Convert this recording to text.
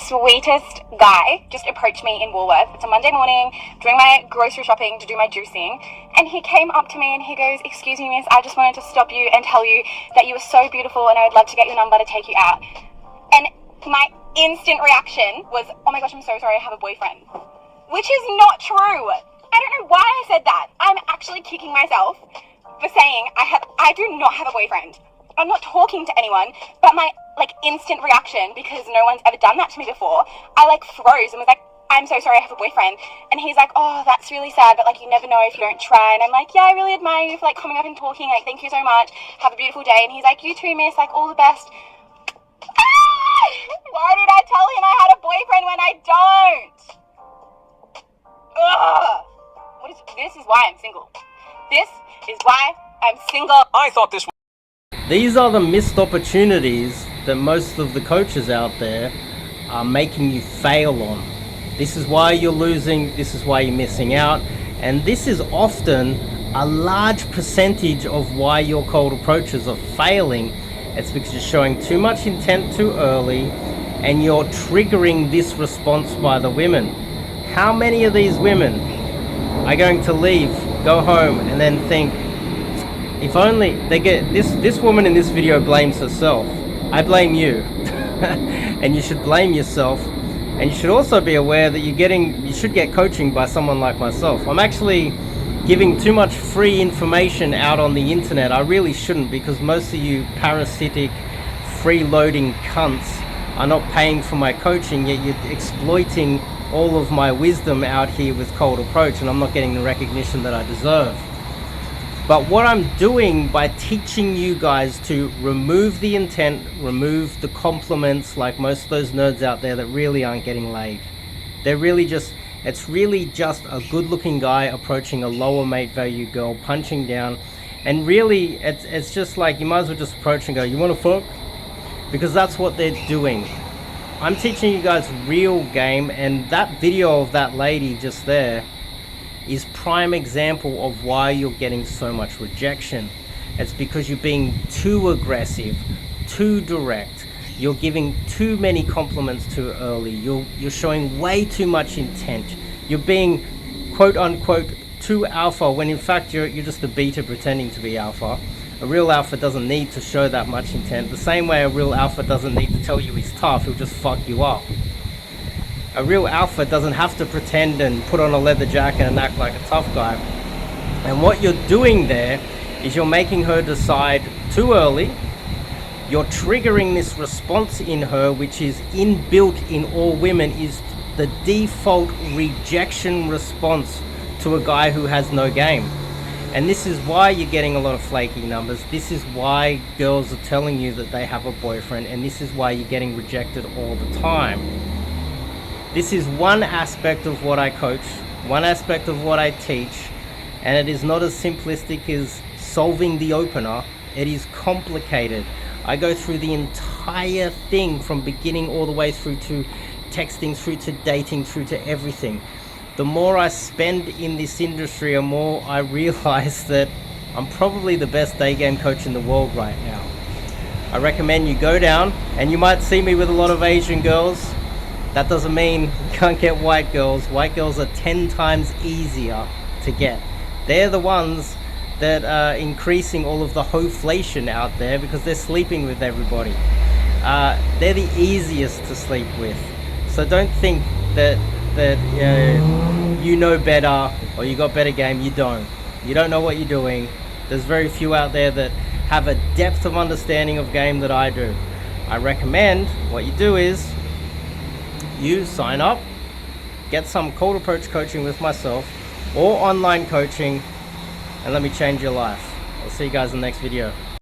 sweetest guy just approached me in Woolworths. It's a Monday morning, doing my grocery shopping to do my juicing, and he came up to me and he goes, "Excuse me, miss, I just wanted to stop you and tell you that you were so beautiful and I would love to get your number to take you out." And my instant reaction was, "Oh my gosh, I'm so sorry, I have a boyfriend." Which is not true. I don't know why I said that. I'm actually kicking myself for saying I do not have a boyfriend. I'm not talking to anyone, but my instant reaction, because no one's ever done that to me before, I froze and was like, "I'm so sorry, I have a boyfriend." And he's like, "Oh, that's really sad, but you never know if you don't try." And I'm like, "Yeah, I really admire you for coming up and talking, thank you so much, have a beautiful day." And he's like, "You too, miss, all the best." Why did I tell him I had a boyfriend when I don't? Ugh. This is why I'm single. This is why I'm single. I thought this was... These are the missed opportunities that most of the coaches out there are making you fail on. This is why you're losing, this is why you're missing out, and this is often a large percentage of why your cold approaches are failing. It's because you're showing too much intent too early and you're triggering this response by the women. How many of these women are going to leave, go home, and then think, if only they get this woman in this video blames herself. I blame you. And you should blame yourself. And you should also be aware that you should get coaching by someone like myself. I'm actually giving too much free information out on the internet. I really shouldn't, because most of you parasitic, freeloading cunts are not paying for my coaching, yet you're exploiting all of my wisdom out here with cold approach, and I'm not getting the recognition that I deserve. But what I'm doing by teaching you guys to remove the intent, remove the compliments, like most of those nerds out there that really aren't getting laid. It's really just a good looking guy approaching a lower mate value girl, punching down. And really, it's just you might as well just approach and go, "You wanna fuck?" Because that's what they're doing. I'm teaching you guys real game, and that video of that lady just there is prime example of why you're getting so much rejection. It's because you're being too aggressive, too direct. You're giving too many compliments too early. You're showing way too much intent. You're being quote unquote too alpha, when in fact you're just a beta pretending to be alpha. A real alpha doesn't need to show that much intent. The same way a real alpha doesn't need to tell you he's tough, he'll just fuck you up. A real alpha doesn't have to pretend and put on a leather jacket and act like a tough guy. And what you're doing there is you're making her decide too early. You're triggering this response in her, which is inbuilt in all women, is the default rejection response to a guy who has no game. And this is why you're getting a lot of flaky numbers. This is why girls are telling you that they have a boyfriend, and this is why you're getting rejected all the time. This is one aspect of what I coach, one aspect of what I teach, and it is not as simplistic as solving the opener. It is complicated. I go through the entire thing from beginning all the way through to texting, through to dating, through to everything. The more I spend in this industry, the more I realize that I'm probably the best day game coach in the world right now. I recommend you go down, and you might see me with a lot of Asian girls. That doesn't mean you can't get white girls. White girls are 10 times easier to get. They're the ones that are increasing all of the hoflation out there because they're sleeping with everybody. They're the easiest to sleep with. So don't think that you know better or you got better game. You don't. You don't know what you're doing. There's very few out there that have a depth of understanding of game that I do. I recommend what you do is you sign up, get some cold approach coaching with myself or online coaching, and let me change your life. I'll see you guys in the next video.